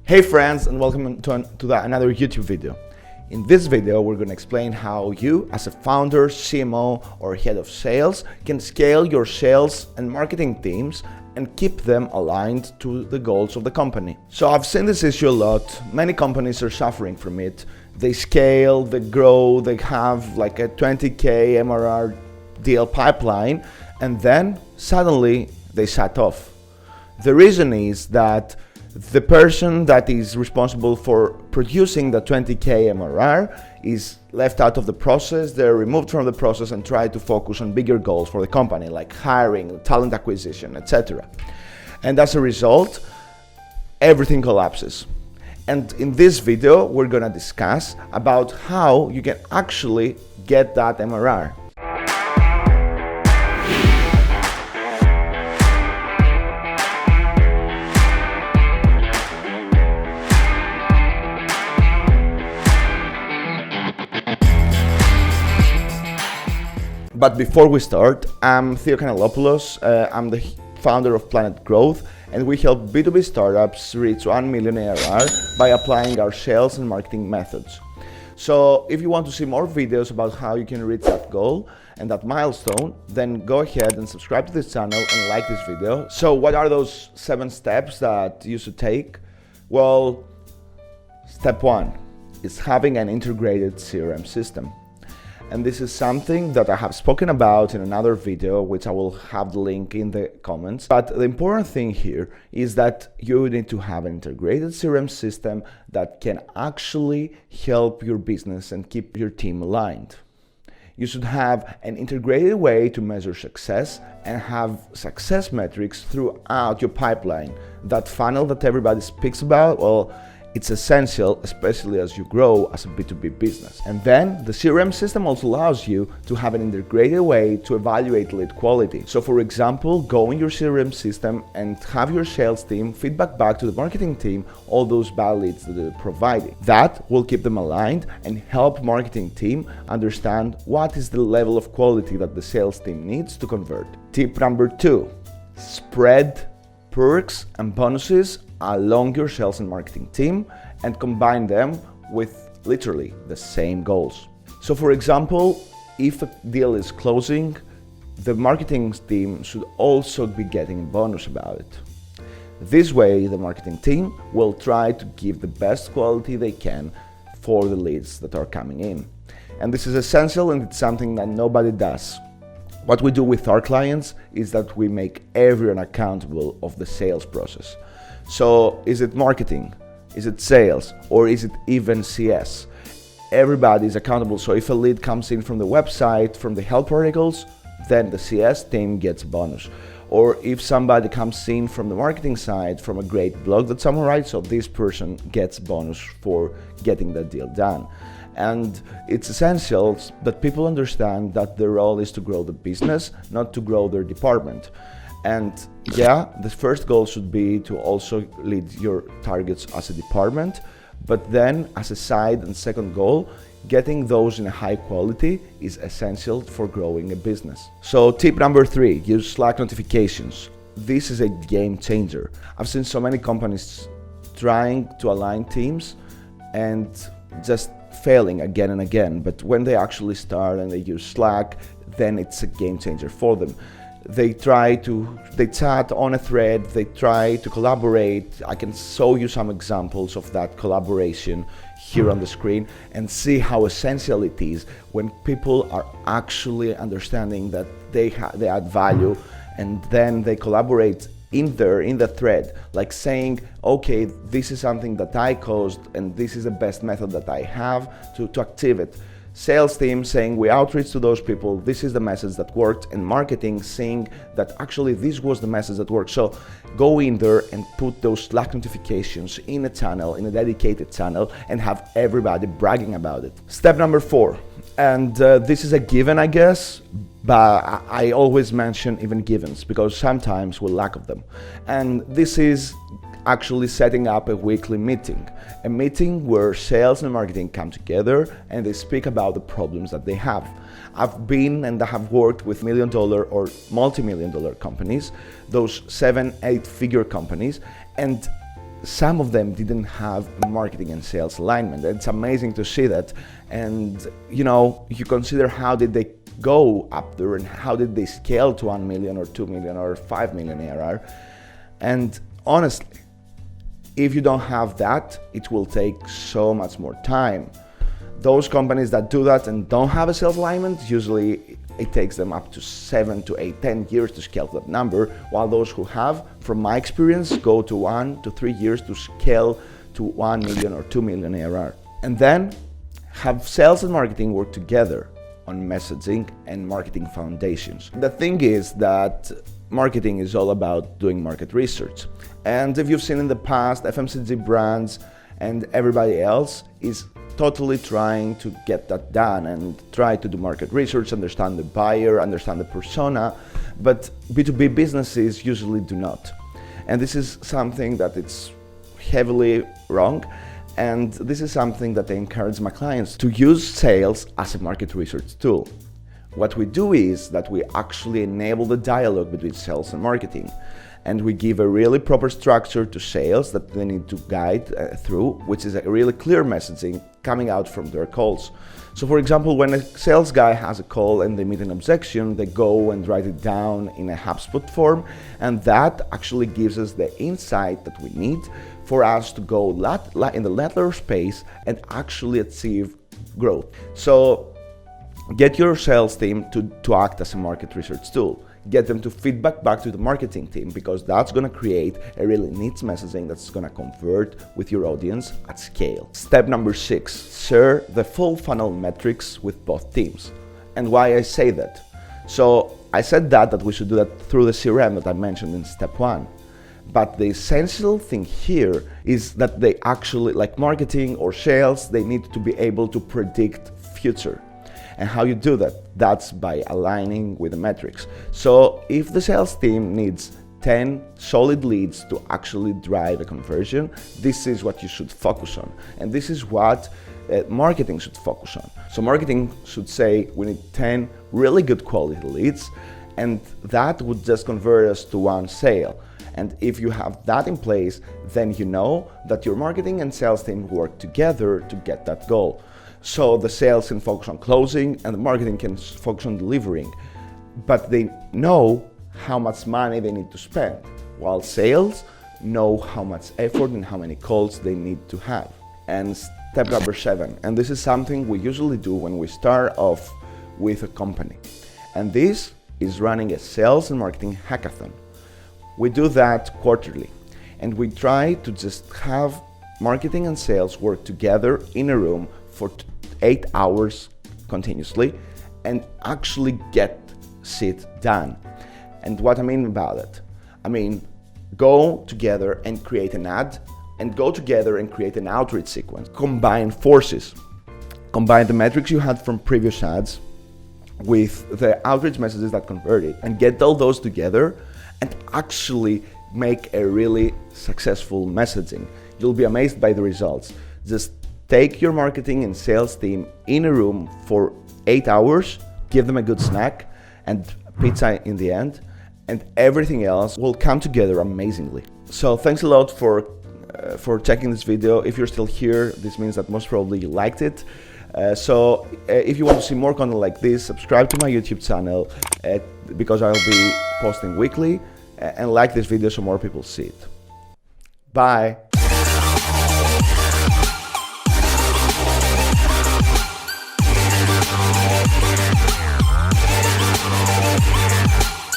Hey friends, and welcome to another YouTube video. In this video, we're going to explain how you, as a founder, CMO, or head of sales, can scale your sales and marketing teams and keep them aligned to the goals of the company. So I've seen this issue a lot. Many companies are suffering from it. They scale, they grow, they have like a 20K MRR deal pipeline, and then suddenly they shut off. The reason is that the person that is responsible for producing the 20K MRR is left out of the process. They're removed from the process and try to focus on bigger goals for the company, like hiring, talent acquisition, etc. And as a result, everything collapses. And in this video, we're gonna discuss about how you can actually get that MRR. But before we start, I'm Theo Kanellopoulos. I'm the founder of Planet Growth, and we help B2B startups reach 1 million ARR by applying our sales and marketing methods. So if you want to see more videos about how you can reach that goal and that milestone, then go ahead and subscribe to this channel and like this video. So what are those 7 steps that you should take? Well, step 1 is having an integrated CRM system. And this is something that I have spoken about in another video, which I will have the link in the comments. But the important thing here is that you need to have an integrated CRM system that can actually help your business and keep your team aligned. You should have an integrated way to measure success and have success metrics throughout your pipeline. That funnel that everybody speaks about, well, it's essential, especially as you grow as a B2B business. And then the CRM system also allows you to have an integrated way to evaluate lead quality. So for example, go in your CRM system and have your sales team feedback back to the marketing team all those bad leads that they're providing. That will keep them aligned and help marketing team understand what is the level of quality that the sales team needs to convert. Tip number 2, spread perks and bonuses along your sales and marketing team and combine them with literally the same goals. So for example, if a deal is closing, the marketing team should also be getting a bonus about it. This way, the marketing team will try to give the best quality they can for the leads that are coming in. And this is essential, and it's something that nobody does. What we do with our clients is that we make everyone accountable of the sales process. So is it marketing, is it sales, or is it even CS? Everybody is accountable. So if a lead comes in from the website, from the help articles, then the CS team gets a bonus. Or if somebody comes in from the marketing side, from a great blog that someone writes, so this person gets a bonus for getting that deal done. And it's essential that people understand that their role is to grow the business, not to grow their department. And yeah, the first goal should be to also lead your targets as a department, but then as a side and second goal, getting those in a high quality is essential for growing a business. So tip number 3, use Slack notifications. This is a game changer. I've seen so many companies trying to align teams and just failing again and again, but when they actually start and they use Slack, then it's a game changer for them. They chat on a thread, they try to collaborate. I can show you some examples of that collaboration here on the screen and see how essential it is when people are actually understanding that they add value, and then they collaborate in the thread, like saying, okay, this is something that I caused and this is the best method that I have to active it. Sales team saying we outreach to those people, this is the message that worked, and marketing saying that actually this was the message that worked. So go in there and put those Slack notifications in a channel, in a dedicated channel, and have everybody bragging about it. Step number 4, and this is a given, I guess, but I always mention even givens because sometimes we lack of them. And this is actually setting up a weekly meeting. A meeting where sales and marketing come together and they speak about the problems that they have. I've been and I have worked with $1 million or multi-million dollar companies, those 7-8 figure companies, and some of them didn't have marketing and sales alignment. It's amazing to see that. And you consider how did they go up there and how did they scale to 1 million or 2 million or 5 million ARR. And honestly, if you don't have that, it will take so much more time. Those companies that do that and don't have a sales alignment, usually it takes them up to 7 to 8, 10 years to scale that number, while those who have, from my experience, go to 1 to 3 years to scale to 1 million or 2 million ARR. And then have sales and marketing work together on messaging and marketing foundations. The thing is that marketing is all about doing market research. And if you've seen in the past, FMCG brands and everybody else is totally trying to get that done and try to do market research, understand the buyer, understand the persona, but B2B businesses usually do not. And this is something that it's heavily wrong. And this is something that I encourage my clients to use sales as a market research tool. What we do is that we actually enable the dialogue between sales and marketing. And we give a really proper structure to sales that they need to guide through, which is a really clear messaging coming out from their calls. So for example, when a sales guy has a call and they meet an objection, they go and write it down in a HubSpot form, and that actually gives us the insight that we need for us to go in the lateral space and actually achieve growth. So get your sales team to act as a market research tool. Get them to feedback back to the marketing team, because that's going to create a really niche messaging that's going to convert with your audience at scale. Step number 6, share the full funnel metrics with both teams. And why I say that? So I said that we should do that through the CRM that I mentioned in step 1. But the essential thing here is that they actually, like marketing or sales, they need to be able to predict future. And how you do that? That's by aligning with the metrics. So if the sales team needs 10 solid leads to actually drive a conversion, this is what you should focus on. And this is what marketing should focus on. So marketing should say we need 10 really good quality leads, and that would just convert us to 1 sale. And if you have that in place, then you know that your marketing and sales team work together to get that goal. So the sales can focus on closing and the marketing can focus on delivering, but they know how much money they need to spend, while sales know how much effort and how many calls they need to have. And step number 7, and this is something we usually do when we start off with a company, and this is running a sales and marketing hackathon. We do that quarterly, and we try to just have marketing and sales work together in a room for 8 hours continuously and actually get shit done. And what I mean about it, I mean, go together and create an ad, and go together and create an outreach sequence. Combine forces. Combine the metrics you had from previous ads with the outreach messages that converted, and get all those together and actually make a really successful messaging. You'll be amazed by the results. Just take your marketing and sales team in a room for 8 hours, give them a good snack and pizza in the end, and everything else will come together amazingly. So thanks a lot for checking this video. If you're still here, this means that most probably you liked it. So if you want to see more content like this, subscribe to my YouTube channel because I'll be posting weekly, and like this video so more people see it. Bye.